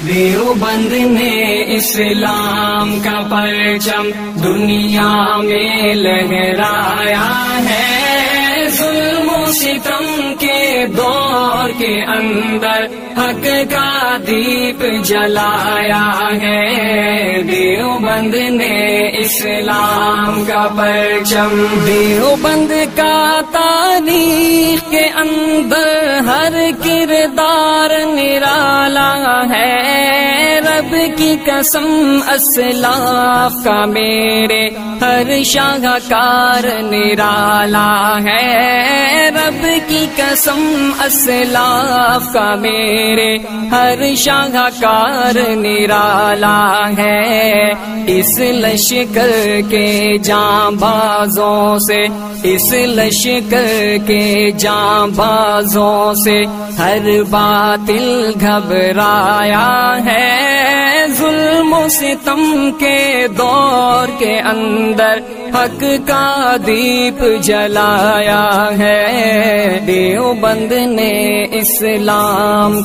دیوبند نے اسلام کا پرچم دنیا میں لہرایا ہے، ظلم و ستم کے دور کے اندر حق کا دیپ جلایا ہے۔ دیوبند نے اسلام کا پرچم، دیوبند کا تاریخ کے اندر ہر کردار نرالا ہے، رب کی قسم اسلاف کا میرے ہر شاہکار نرالا ہے، رب کی قسم اسلاف کا میرے ہر شاہکار نرالا ہے۔ اس لشکر کے جاں بازوں سے، اس لشکر کے جاں بازوں سے ہر باطل گھبرایا ہے، ظلم و ستم کے دور کے اندر حق کا دیپ جلایا ہے۔ دیوبند نے اسلام